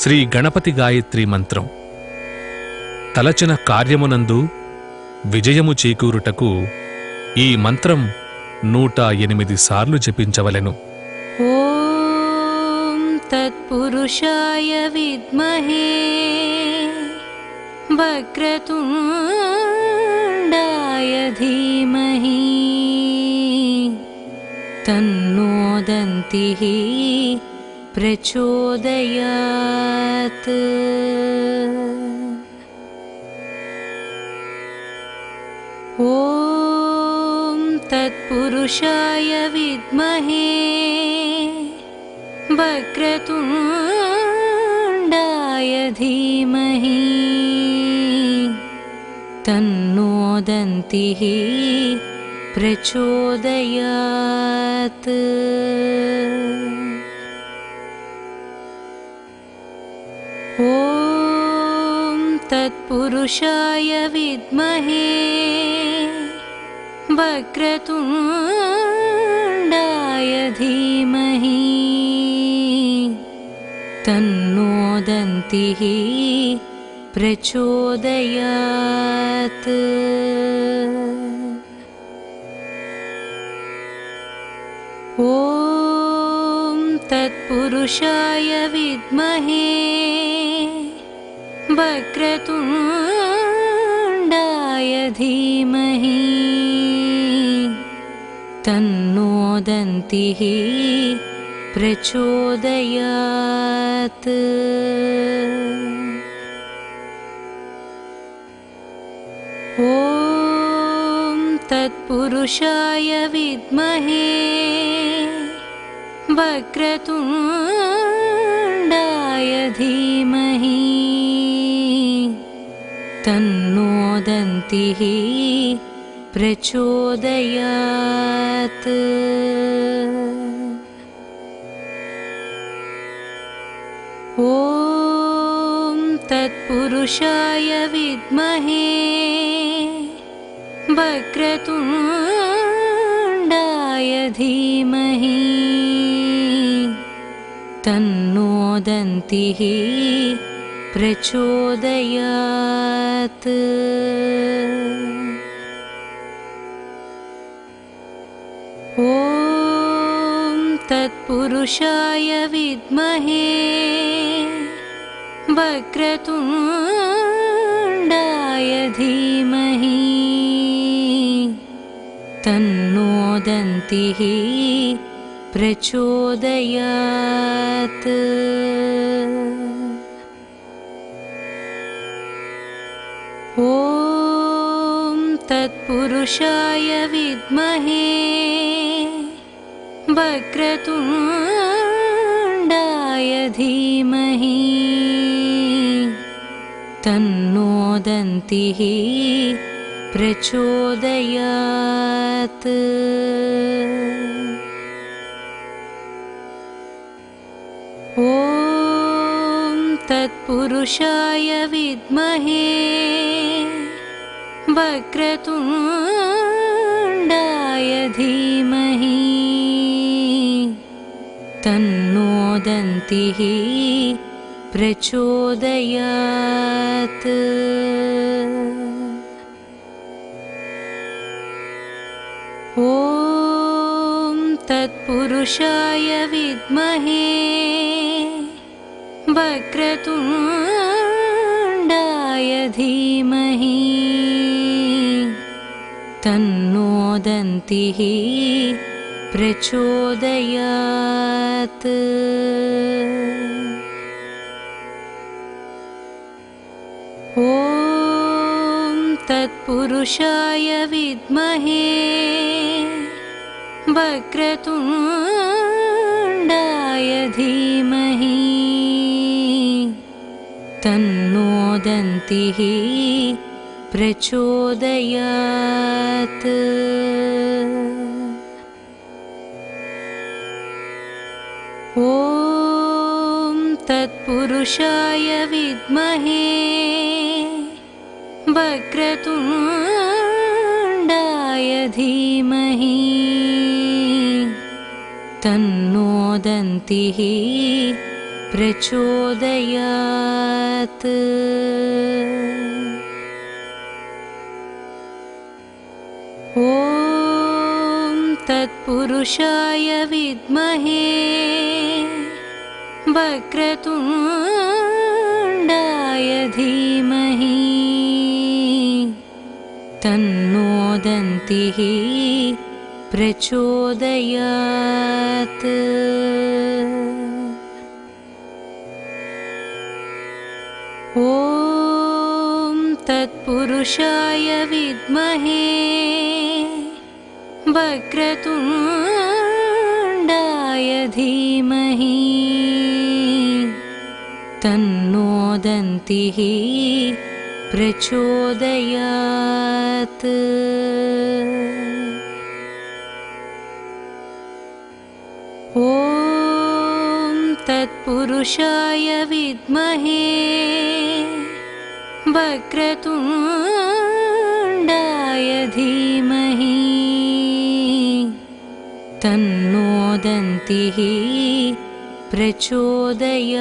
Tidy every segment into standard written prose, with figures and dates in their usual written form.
శ్రీ గణపతి గాయత్రి మంత్రం తలచిన కార్యమునందు విజయము చేకూరుటకు ఈ మంత్రం 108 సార్లు జపించవలెను. ఓం తత్పురుషాయ విద్మహే వక్రతుండాయ ధీమహి తన్నో దంతిః ప్రచోదయాత్. ఓం తత్పురుషాయ విద్మహే వక్రతుండాయ ధీమహి తన్నో దంతిః ప్రచోదయాత్. ఓం తత్పురుషాయ విద్మహే వక్రతుండాయ ధీమహి తన్నో దంతిః ప్రచోదయాత్. ఓం తత్పురుషాయ విద్మహే వక్రతుండాయ ధీమహి తన్నో దంతిః ప్రచోదయాత్. ఓం తత్పురుషాయ విద్మహే వక్రతుండాయ ధీమహి తన్నో దంతిః ప్రచోదయాత్. ఓం తత్పురుషాయ విద్మహే వక్రతుండాయ ధీమహి తన్నో దంతిః ప్రచోదయాత్. ఓం తత్పురుషాయ విద్మహే వక్రతుండాయ ధీమహి తన్నో దంతిః ప్రచోదయాత్. ఓం తత్పురుషాయ విద్మహే వక్రతుండాయ ధీమహి తన్నో దంతిః ప్రచోదయాత్. ఓం తత్పురుషాయ విద్మహే వక్రతుండాయ ధీమహి తన్నో దంతిః ప్రచోదయాత్. ఓం తత్పురుషాయ విద్మహే వక్రతుండాయ ధీమహి తన్నో దంతిః ప్రచోదయాత్. ఓం తత్పురుషాయ విద్మహే వక్రతుండాయ ధీమహి తన్నో దంతిః ప్రచోదయాత్. ఓం తత్పురుషాయ విద్మహే వక్రతుండాయ ధీమహి తన్నో దంతిః प्रचोदयात्। ॐ तत्पुरुषाय विद्महे वक्रतुण्डाय धीमहि तन्नो दन्तिः प्रचोदयात्। ॐ तत्पुरुषाय विद्महे वक्रतुण्डाय धीमहि तन्नो दन्तिः प्रचोदयात्। ॐ तत्पुरुषाय विद्महे वक्रतुण्डाय धीमहि तन्नो दन्तिः प्रचोदयात्।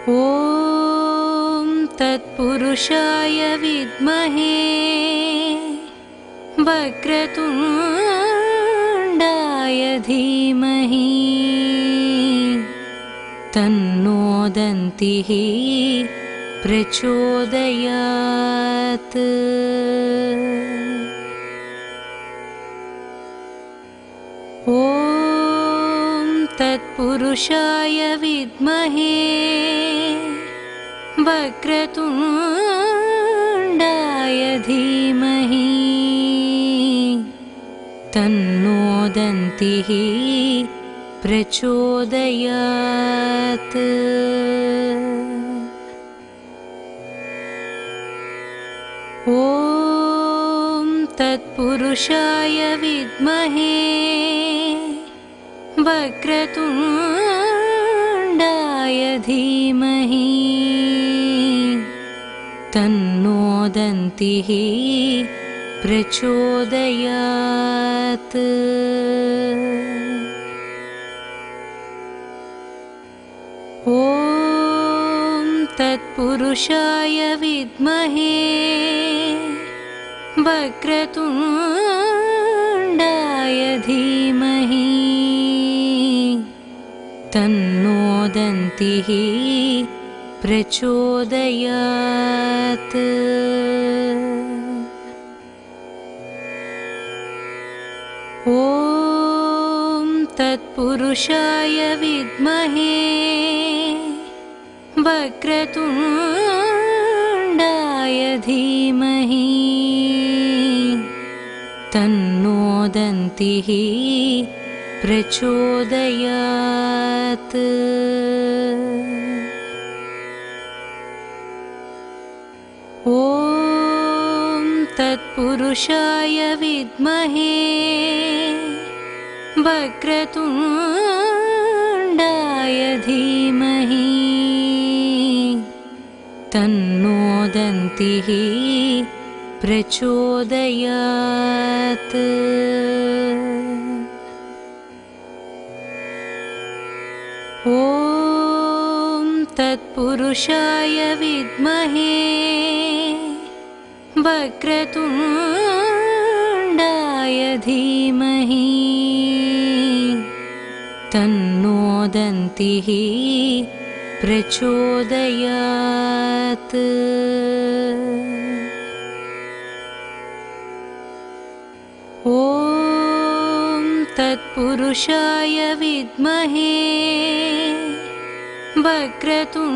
ॐ तत्पुरुषाय विद्महे वक्रतुण्डाय धीमहि तन्नो दन्तिः प्रचोदयात्। ॐ तत्पुरुषाय विद्महे वक्रतुण्डाय धीमहि तन्नो दन्तिः प्रचोदयात्। ॐ तत्पुरुषाय विद्महे वक्रतुण्डाय धीमहि तन्नो दन्तिः प्रचोदयात्। ॐ तत्पुरुषाय विद्महे वक्रतुण्डाय धीमहि तन्नो दन्तिः प्रचोदयात्। ॐ तत्पुरुषाय विद्महे वक्रतुण्डाय धीमहि तन्नो दन्तिः प्रचोदयात्। ॐ तत्पुरुषाय विद्महे वक्रतुण्डाय धीमहि तन्नो दन्तिः प्रचोदयात्। ॐ तत्पुरुषाय विद्महे वक्रतुण्डाय धीमहि तन्नो दन्तिः प्रचोदयात्। ॐ तत्पुरुषाय विद्महे वक्रतुण्डाय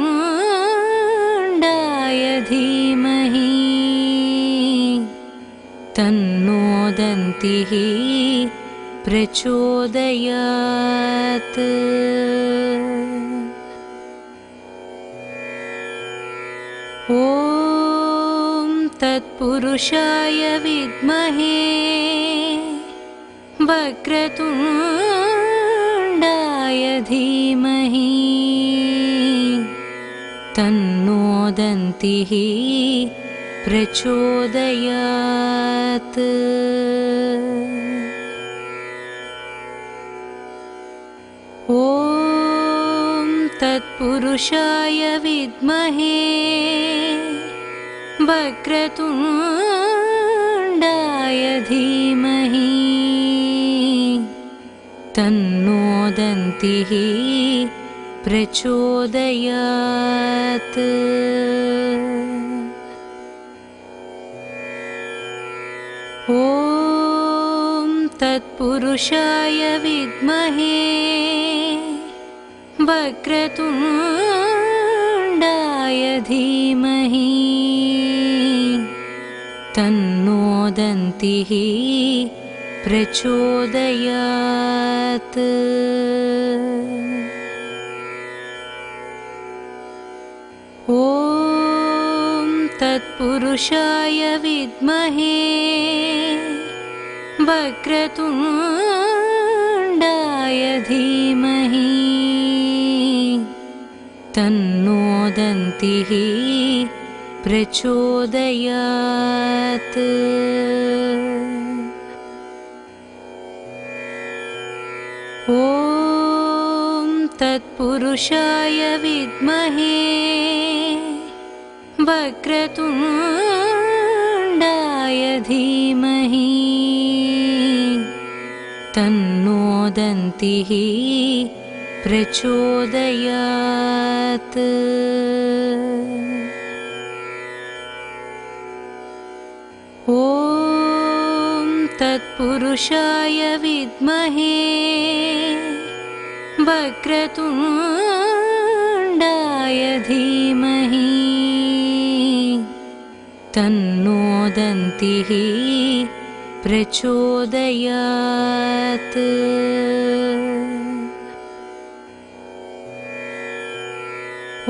धीमहि तन्नो दन्तिः प्रचोदयात्। ॐ तत्पुरुषाय विद्महे वक्रतुण्डाय धीमहि तन्नो दन्तिः प्रचोदयात्। ॐ तत्पुरुषाय विद्महे वक्रतुण्डाय धीमहि तन्नो दन्तिः प्रचोदयात्। ॐ तत्पुरुषाय विद्महे वक्रतुण्डाय धीमहि तन्नो दन्तिः प्रचोदयात्। ॐ तत्पुरुषाय विद्महे वक्रतुण्डाय धीमहि तन्नो दन्तिः प्रचोदयात्। ॐ तत्पुरुषाय विद्महे वक्रतुण्डाय धीमहि तन्नो दन्तिः प्रचोदयात्। ॐ तत्पुरुषाय विद्महे वक्रतुण्डाय धीमहि तन्नो दन्तिः प्रचोदयात्।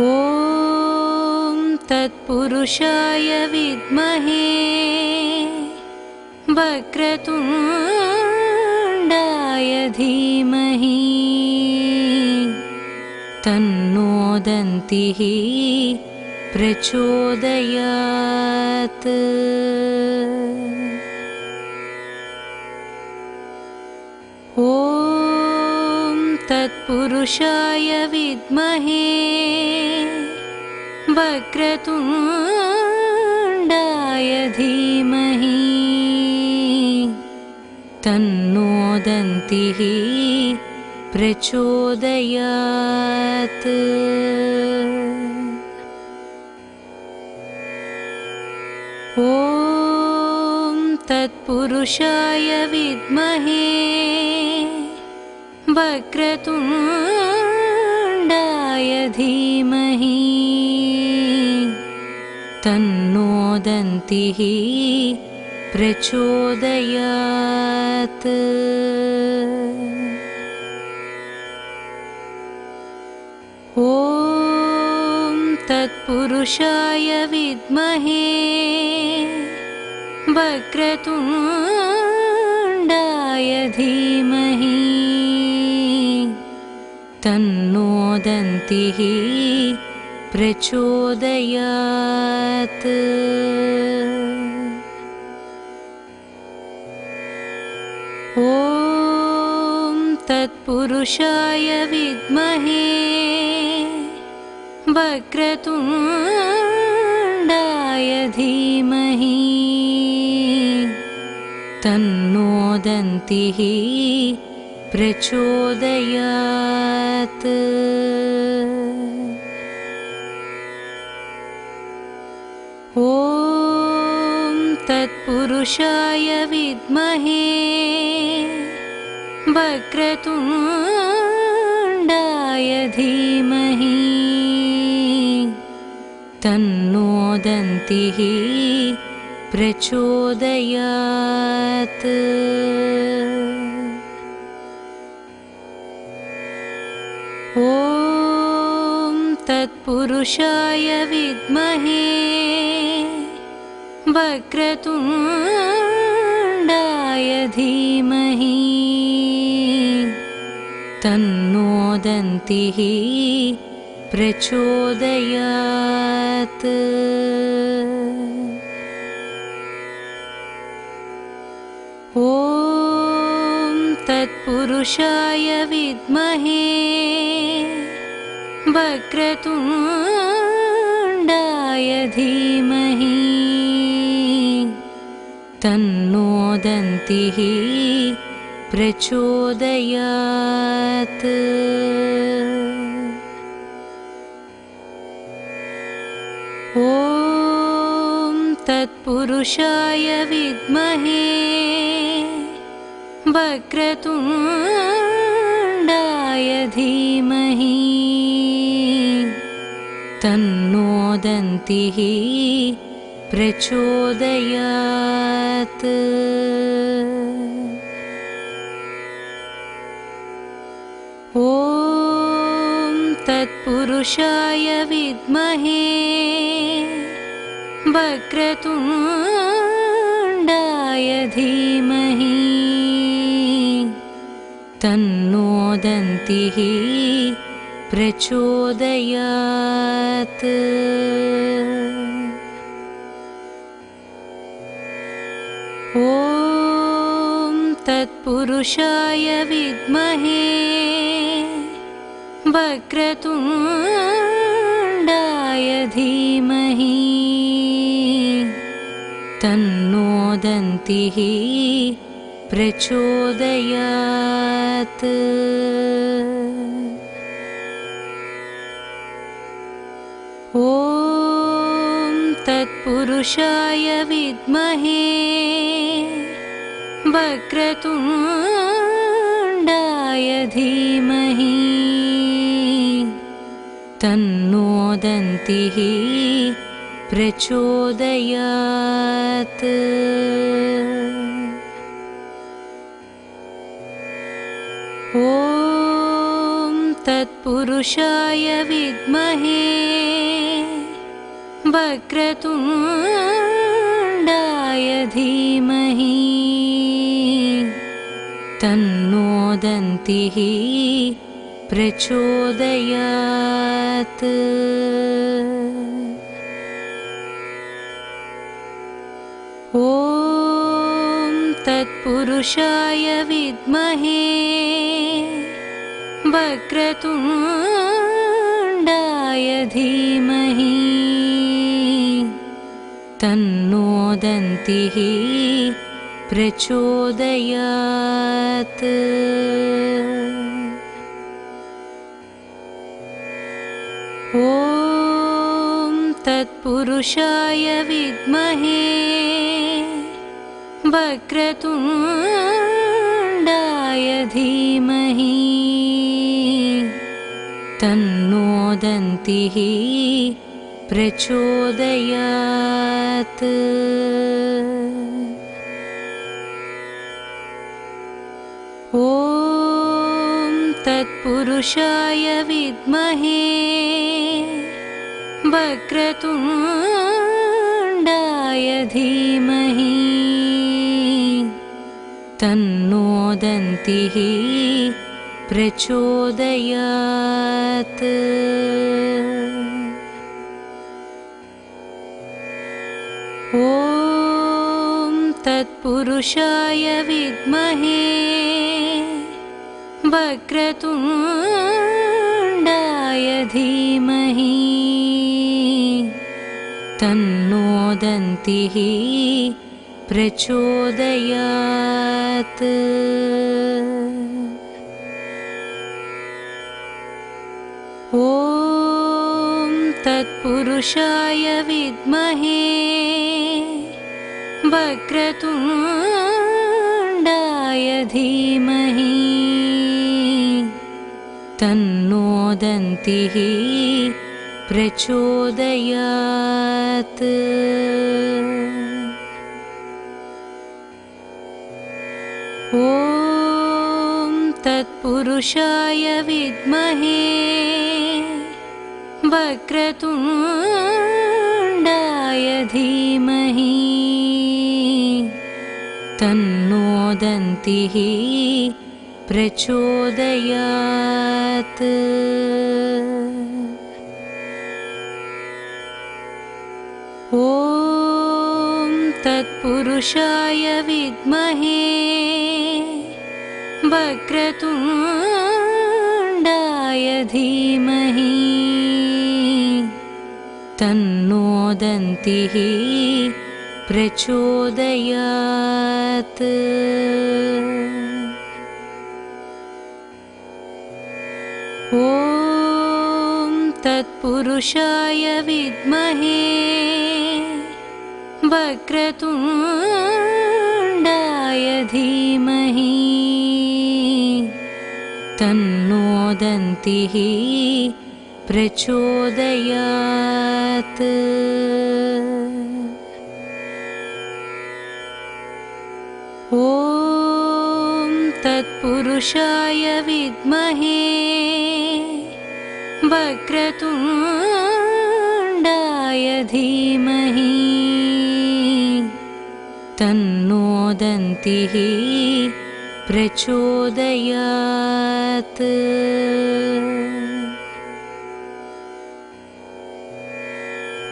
ॐ तत्पुरुषाय विद्महे वक्रतुण्डाय धीमहि तन्नो दन्तिः प्रचोदयात्। ॐ तत्पुरुषाय विद्महे वक्रतुण्डाय धीमहि तन्नो दन्तिः प्रचोदयात्। ॐ तत्पुरुषाय विद्महे वक्रतुण्डाय धीमहि तन्नो दन्तिः प्रचोदयात्। ॐ तत्पुरुषाय विद्महे वक्रतुण्डाय धीमहि तन्नो दन्तिः प्रचोदयात्। ॐ तत्पुरुषाय विद्महे वक्रतुण्डाय धीमहि तन्नो दन्तिः प्रचोदयात्। ॐ तत्पुरुषाय विद्महे वक्रतुण्डाय धीमहि तन्नो दन्तिः प्रचोदयात्। ॐ तत्पुरुषाय विद्महे वक्रतुण्डाय धीमहि तन्नो दन्तिः प्रचोदयात्। ॐ तत्पुरुषाय विद्महे वक्रतुण्डाय धीमहि तन्नो दन्तिः प्रचोदयात्। ॐ तत्पुरुषाय विद्महे वक्रतुण्डाय धीमहि तन्नो दन्तिः प्रचोदयात्। ॐ तत्पुरुषाय विद्महे वक्रतुण्डाय धीमहि तन्नो दन्तिः प्रचोदयात्। ॐ तत्पुरुषाय विद्महे वक्रतुण्डाय धीमहि तन्नो दन्तिः प्रचोदयात्। ॐ तत्पुरुषाय विद्महे वक्रतुण्डाय धीमहि तन्नो दन्तिः प्रचोदयात्। ॐ तत्पुरुषाय विद्महे वक्रतुण्डाय धीमहि तन्नो दन्तिः प्रचोदयात्। ॐ तत्पुरुषाय विद्महे वक्रतुण्डाय धीमहि तन्नो दन्तिः प्रचोदयात्। ॐ तत्पुरुषाय विद्महे वक्रतुण्डाय धीमहि तन्नो दन्तिः प्रचोदयात्। ॐ तत्पुरुषाय विद्महे वक्रतुण्डाय धीमहि तन्नो दन्तिः प्रचोदयात्। ॐ तत्पुरुषाय विद्महे वक्रतुण्डाय धीमहि तन्नो दन्तिः प्रचोदयात्। ॐ तत्पुरुषाय विद्महे वक्रतुण्डाय धीमहि तन्नो दन्तिः प्रचोदयात्। ॐ तत्पुरुषाय विद्महे वक्रतुण्डाय धीमहि तन्नो दन्तिः प्रचोदयात्। ॐ तत्पुरुषाय विद्महे वक्रतुण्डाय धीमहि तन्नो दन्तिः प्रचोदयात्। ॐ तत्पुरुषाय विद्महे वक्रतुण्डाय धीमहि तन्नो दन्तिः प्रचोदयात्। ॐ तत्पुरुषाय विद्महे वक्रतुण्डाय धीमहि तन्नो दन्तिः प्रचोदयात्।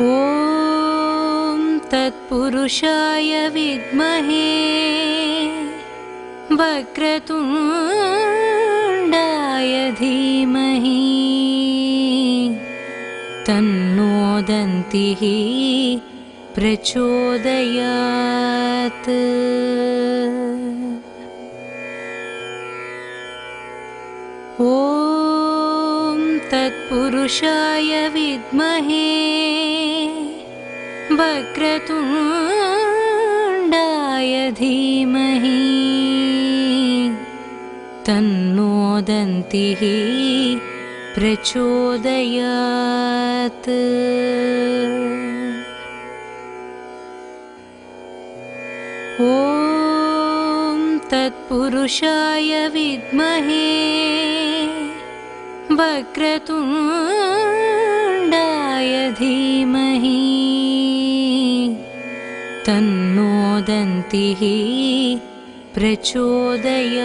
ॐ तत्पुरुषाय विद्महे वक्रतुण्डाय धीमहि तन्नो दन्तिः प्रचोदयात्। ॐ तत्पुरुषाय विद्महे वक्रतुण्डाय धीमहि तन्नो दन्तिः प्रचोदयात्। ॐ तत्पुरुषाय विद्महे वक्रतुण्डाय धीमहि तन्नो दन्तिः प्रचोदयात्। ॐ तत्पुरुषाय विद्महे वक्रतुण्डाय धीमहि तन्नो दन्तिः प्रचोदयात्।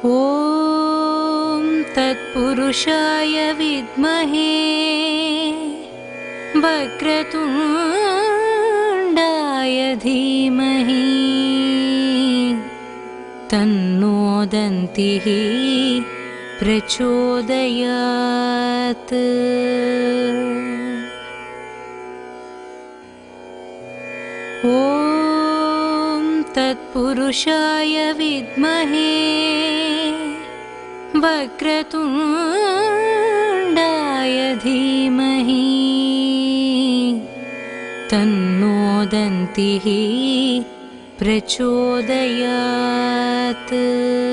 ॐ तत्पुरुषाय विद्महे वक्रतुण्डाय धीमहि तन्नो दन्तिः प्रचोदयात्। ॐ तत्पुरुषाय विद्महे वक्रतुण्डाय धीमहि तन्नो दन्तिः प्रचोदयात्। ॐ तत्पुरुषाय विद्महे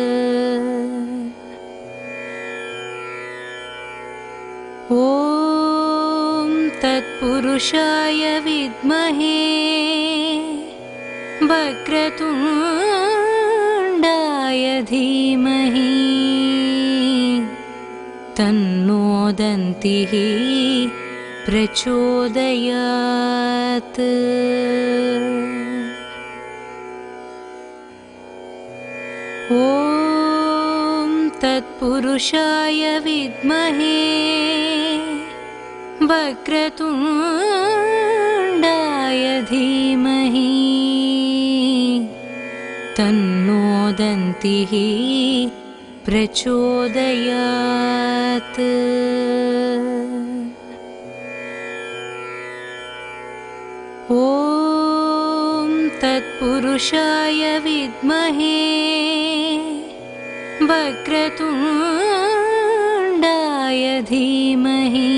वक्रतुण्डाय धीमहि तन्नो दन्तिः प्रचोदयात्। ॐ तत्पुरुषाय विद्महे वक्रतुण्डाय धीमहि तन्नो दन्तिः प्रचोदयात्। ॐ तत्पुरुषाय विद्महे, वक्रतुण्डाय धीमहि तन्नो दन्तिः प्रचोदयात्। ॐ तत्पुरुषाय विद्महे, वक्रतुण्डाय धीमहि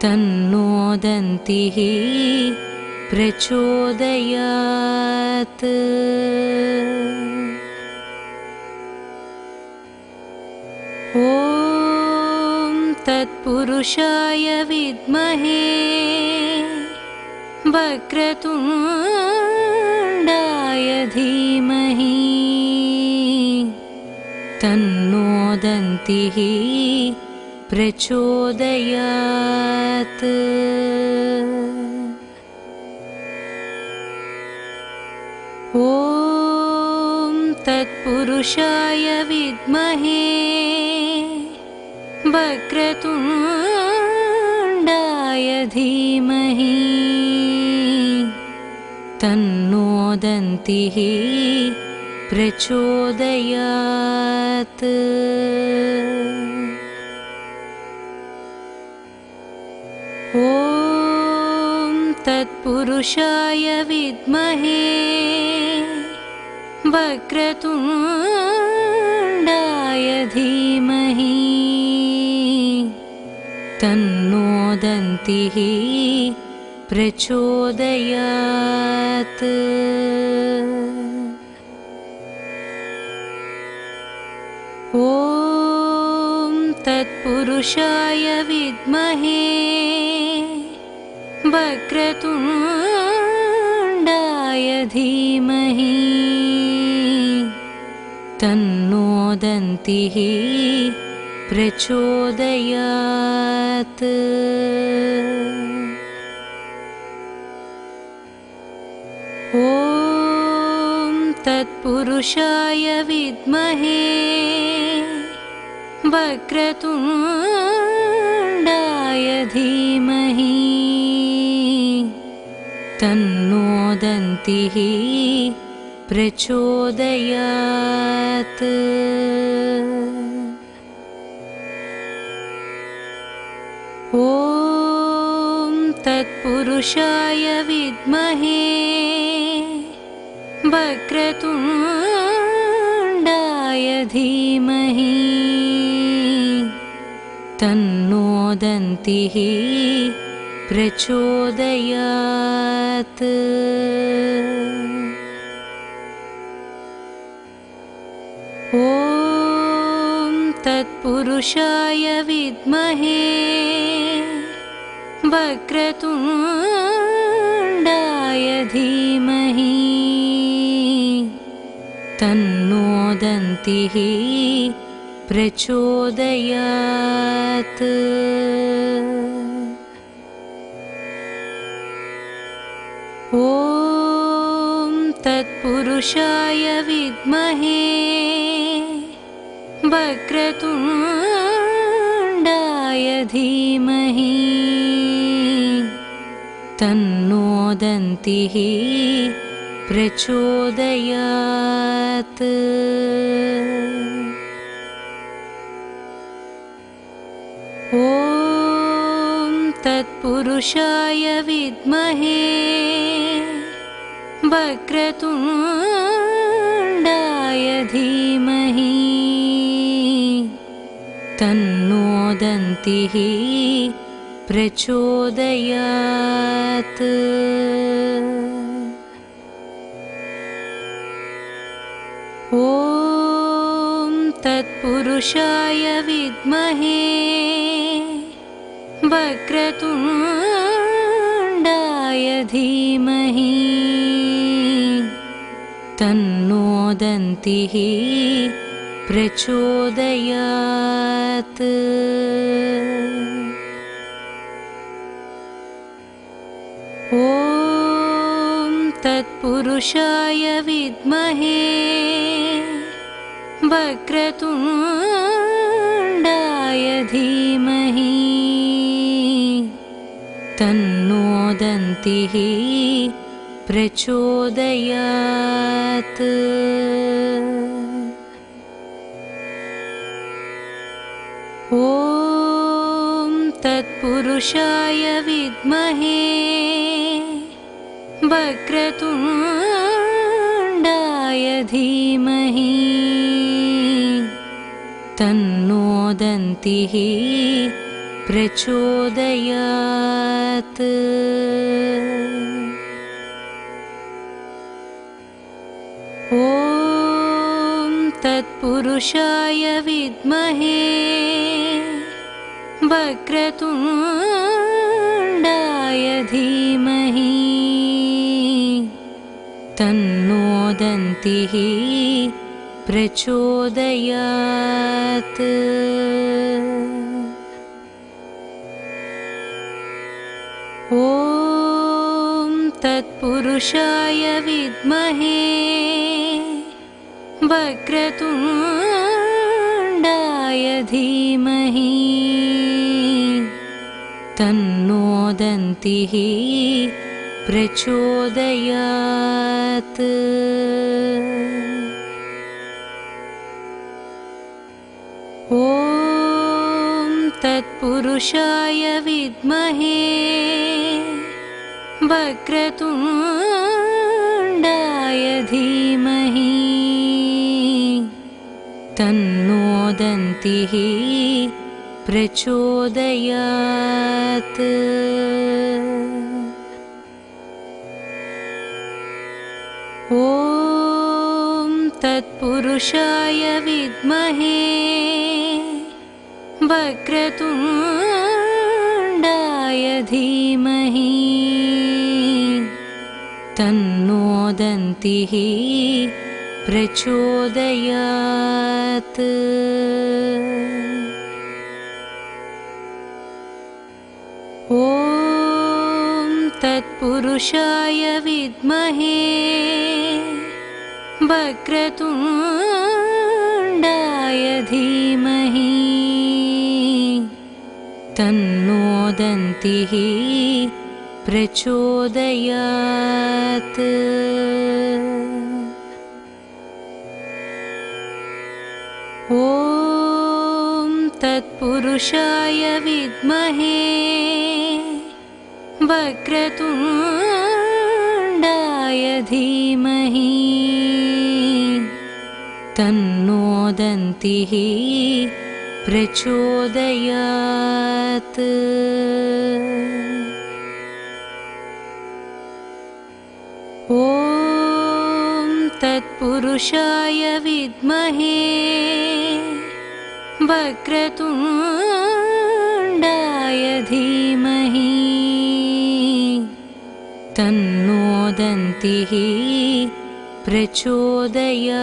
तन्नो दन्तिः प्रचोदयात्। ॐ तत्पुरुषाय विद्महे, वक्रतुण्डाय धीमहि तन्नो दन्तिः प्रचोदयात्। ॐ तत्पुरुषाय धीमहि तन्नो दन्तिः प्रचोदयात्। ॐ तत्पुरुषाय विद्महे, वक्रतुण्डाय धीमहि तन्नो दन्तिः प्रचोदयात्। ॐ तत्पुरुषाय विद्महे वक्रतुण्डाय धीमहि तन्नो दन्तिः प्रचोदयात्। ॐ तत्पुरुषाय विद्महे वक्रतुण्डाय धीमहि तन्नो दन्तिः प्रचोदयात्। ॐ तत्पुरुषाय विद्महे वक्रतुण्डाय धीमहि तन्नो दन्तिः प्रचोदयात्। ॐ तत्पुरुषाय विद्महे वक्रतुण्डाय धीमहि तन्नो दन्तिः प्रचोदयात्। ॐ तत्पुरुषाय विद्महे वक्रतुण्डाय धीमहि तन्नो दन्तिः प्रचोदयात्। ॐ तत्पुरुषाय विद्महे वक्रतुण्डाय धीमहि तन्नो दन्तिः प्रचोदयात्। ॐ तत्पुरुषाय विद्महे वक्रतुण्डाय धीमहि तन्नो दन्तिः प्रचोदयात्। ॐ तत्पुरुषाय विद्महे वक्रतुण्डाय धीमहि तन्नो दन्तिः प्रचोदयात्। ॐ तत्पुरुषाय विद्महे वक्रतुण्डाय धीमहि तन्नो दन्तिः प्रचोदयात्। ॐ तत्पुरुषाय विद्महे वक्रतुण्डाय धीमहि तन्नो दन्तिः प्रचोदयात्। ॐ तत्पुरुषाय विद्महे वक्रतुण्डाय धीमहि तन्नो दन्तिः प्रचोदयात्। ॐ तत्पुरुषाय विद्महे वक्रतुण्डाय धीमहि तन्नो दन्तिः प्रचोदयात्। ॐ तत्पुरुषाय विद्महे वक्रतुण्डाय धीमहि तन्नो दन्तिः प्रचोदयात्। ॐ तत्पुरुषाय विद्महे वक्रतुण्डाय धीमहि तन्नो दन्तिः प्रचोदयात्। ॐ तत्पुरुषाय विद्महे वक्रतुण्डाय धीमहि तन्नो दन्तिः प्रचोदयात्। ॐ तत्पुरुषाय विद्महे वक्रतुण्डाय धीमहि तन्नो दन्तिः प्रचोदयात्। ॐ तत्पुरुषाय विद्महे वक्रतुण्डाय धीमहि तन्नो दन्तिः प्रचोदयात्।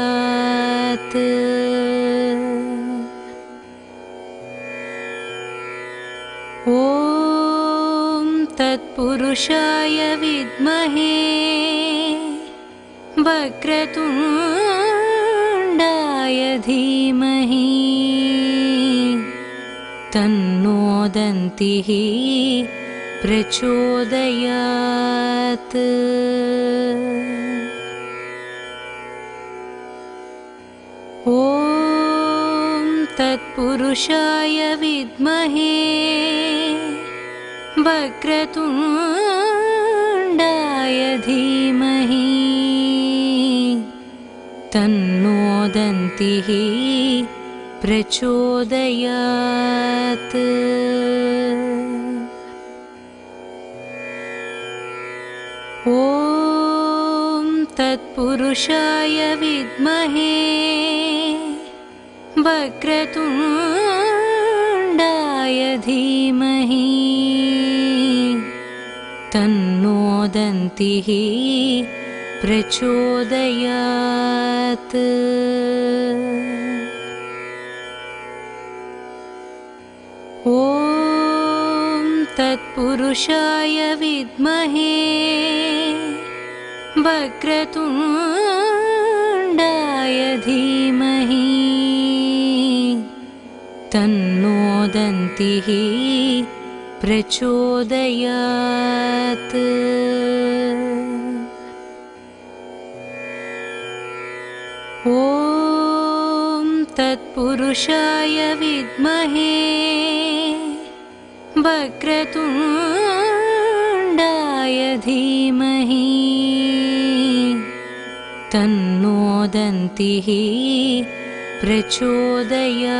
ॐ तत्पुरुषाय विद्महे वक्रतुण्डाय धीमहि तन्नो दन्तिः प्रचोदयात्। ॐ तत्पुरुषाय विद्महे वक्रतुण्डाय धीमहि तन्नो दन्तिः प्रचोदयात्। ॐ तत्पुरुषाय विद्महे वक्रतुण्डाय धीमहि तन्नो दन्तिः प्रचोदयात्। ॐ तत्पुरुषाय विद्महे वक्रतुण्डाय धीमहि तन्नो दन्तिः प्रचोदयात्। ॐ तत्पुरुषाय विद्महे वक्रतुण्डाय धीमहि तन्नो दन्तिः प्रचोदयात्।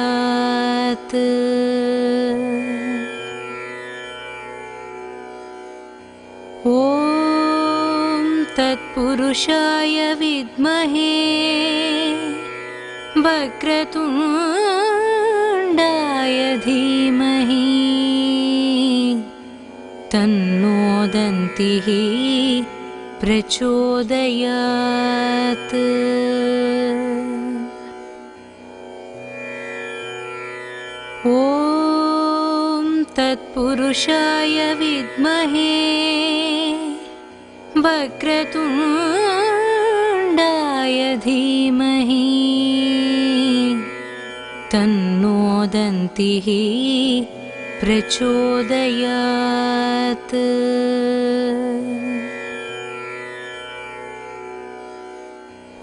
ॐ तत्पुरुषाय विद्महे वक्रतुण्डाय धीमहि तन्नो दन्तिः प्रचोदयात्। ॐ तत्पुरुषाय विद्महे वक्रतुण्डाय धीमहि तन्नो दन्तिः प्रचोदयात्।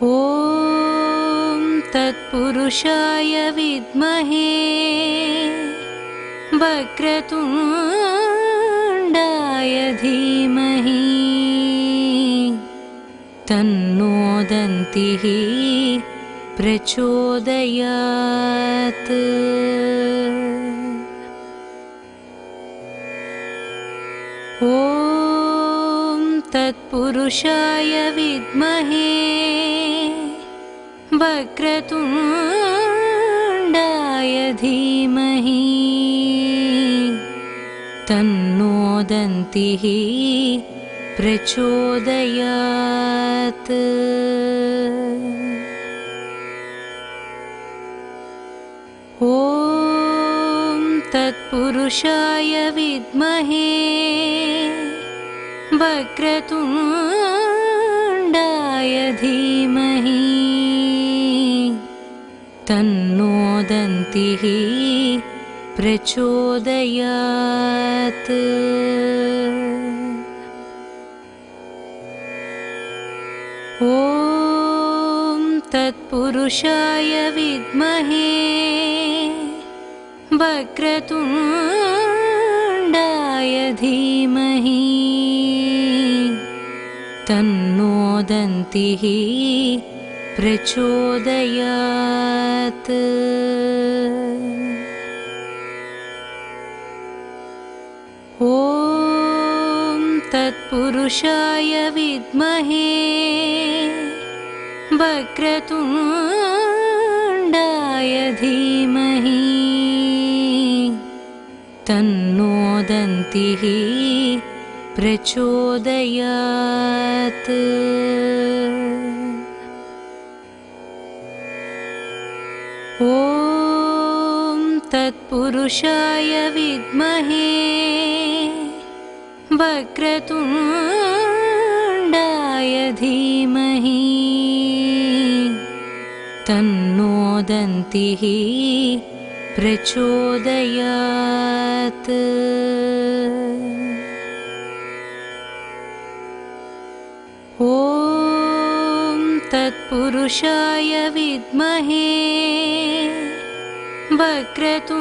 ॐ तत्पुरुषाय विद्महे वक्रतुण्डाय धीमहि तन्नो दन्तिः प्रचोदयात्। ॐ तत्पुरुषाय विद्महे वक्रतुण्डाय धीमहि तन्नो दन्तिः प्रचोदयात्। ॐ तत्पुरुषाय विद्महे वक्रतुण्डाय धीमहि तन्नो दन्तिः प्रचोदयात्। ॐ तत्पुरुषाय विद्महे वक्रतुण्डाय धीमहि तन्नो दन्तिः प्रचोदयात्। ॐ तत्पुरुषाय विद्महे वक्रतुण्डाय धीमहि तन्नो दन्तिः प्रचोदयात्। ॐ तत्पुरुषाय विद्महे वक्रतुण्डाय धीमहि तन्नो दन्तिः प्रचोदयात्। ॐ तत्पुरुषाय विद्महे वक्रतुण्डाय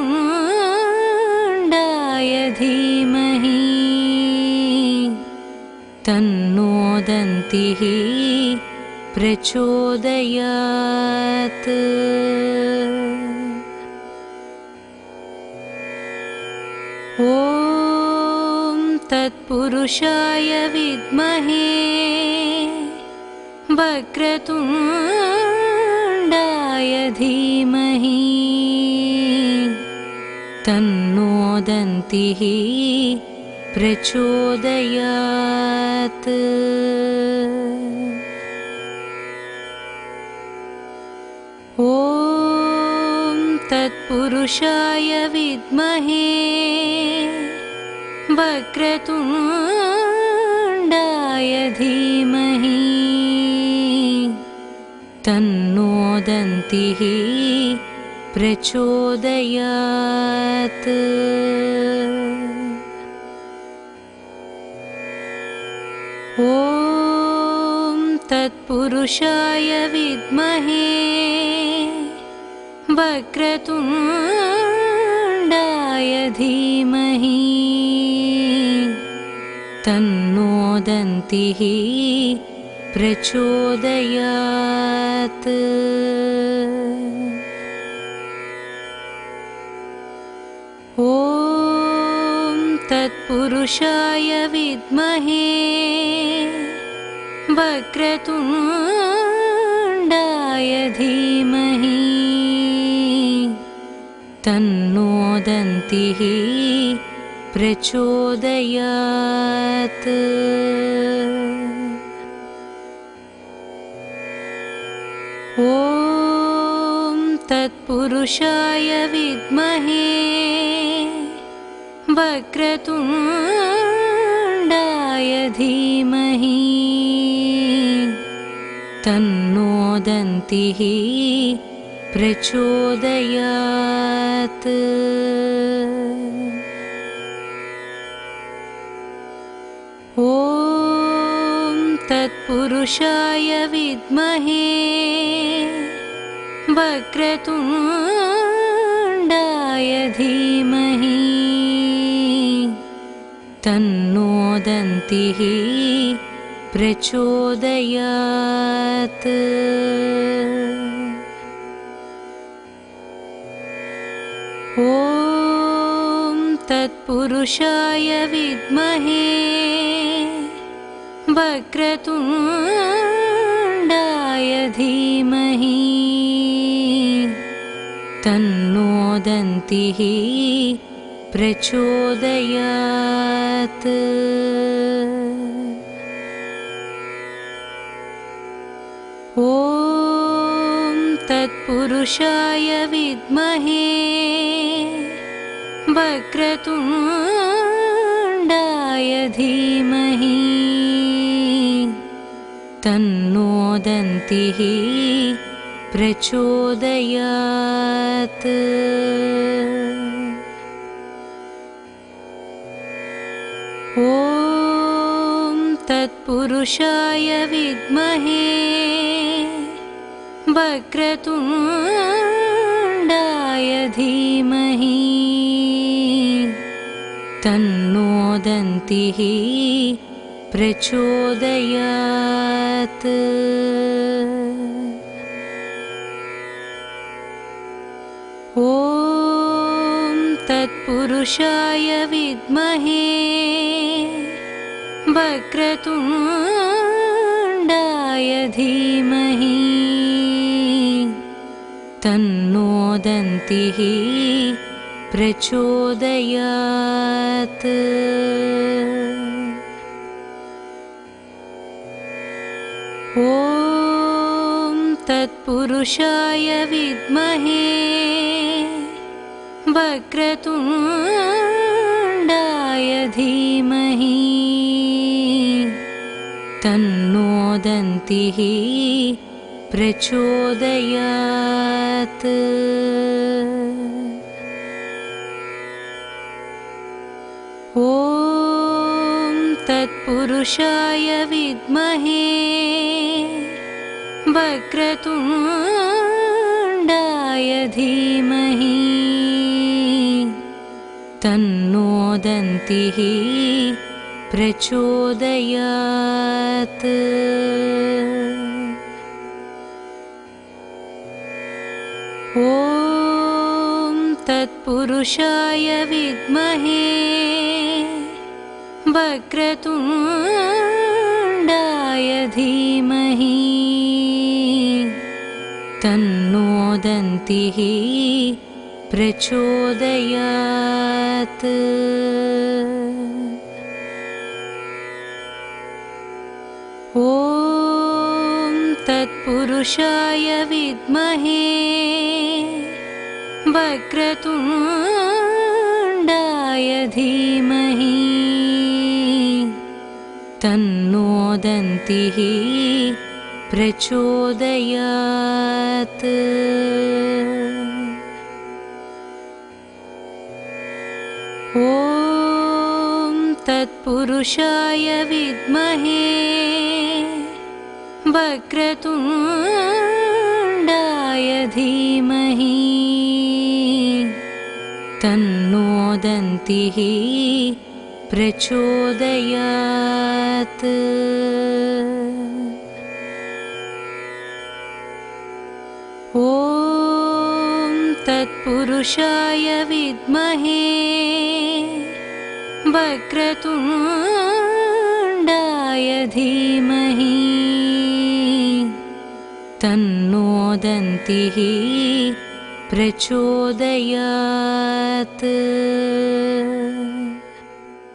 धीमहि तन्नो दन्तिः प्रचोदयात्। ॐ तत्पुरुषाय विद्महे वक्रतुण्डाय धीमहि तन्नो दन्तिः प्रचोदयात्। ॐ तत्पुरुषाय विद्महे वक्रतुण्डाय धीमहि तन्नो दन्तिः प्रचोदयात्। ॐ तत्पुरुषाय विद्महे वक्रतुण्डाय धीमहि तन्नो दन्तिः प्रचोदयात्। ॐ तत्पुरुषाय विद्महे वक्रतुण्डाय धीमहि तन्नो दन्तिः प्रचोदयात्। ॐ तत्पुरुषाय विद्महे वक्रतुण्डाय धीमहि तन्नो दन्तिः प्रचोदयात्। ॐ तत्पुरुषाय विद्महे वक्रतुण्डाय धीमहि तन्नो दन्तिः प्रचोदयात्। ॐ तत्पुरुषाय विद्महे वक्रतुण्डाय धीमहि तन्नो दन्तिः प्रचोदयात्। ॐ तत्पुरुषाय विद्महे वक्रतुण्डाय धीमहि तन्नो दन्तिः प्रचोदयात्। ॐ तत्पुरुषाय विद्महे वक्रतुण्डाय धीमहि तन्नो दन्तिः प्रचोदयात्। ॐ तत्पुरुषाय विद्महे वक्रतुण्डाय धीमहि तन्नो दन्तिः प्रचोदयात्। ॐ तत्पुरुषाय विद्महे वक्रतुण्डाय धीमहि तन्नो दन्तिः प्रचोदयात्। ॐ तत्पुरुषाय विद्महे वक्रतुण्डाय धीमहि तन्नो दन्तिः प्रचोदयात्। ॐ तत्पुरुषाय विद्महे वक्रतुण्डाय धीमहि तन्नो दन्तिः प्रचोदयात्। ॐ तत्पुरुषाय विद्महे वक्रतुण्डाय धीमहि तन्नो दन्तिः प्रचोदयात्। ॐ तत्पुरुषाय विद्महे वक्रतुण्डाय धीमहि तन्नो दन्तिः प्रचोदयात्। ॐ तत्पुरुषाय विद्महे वक्रतुण्डाय धीमहि तन्नो दन्तिः प्रचोदयात्।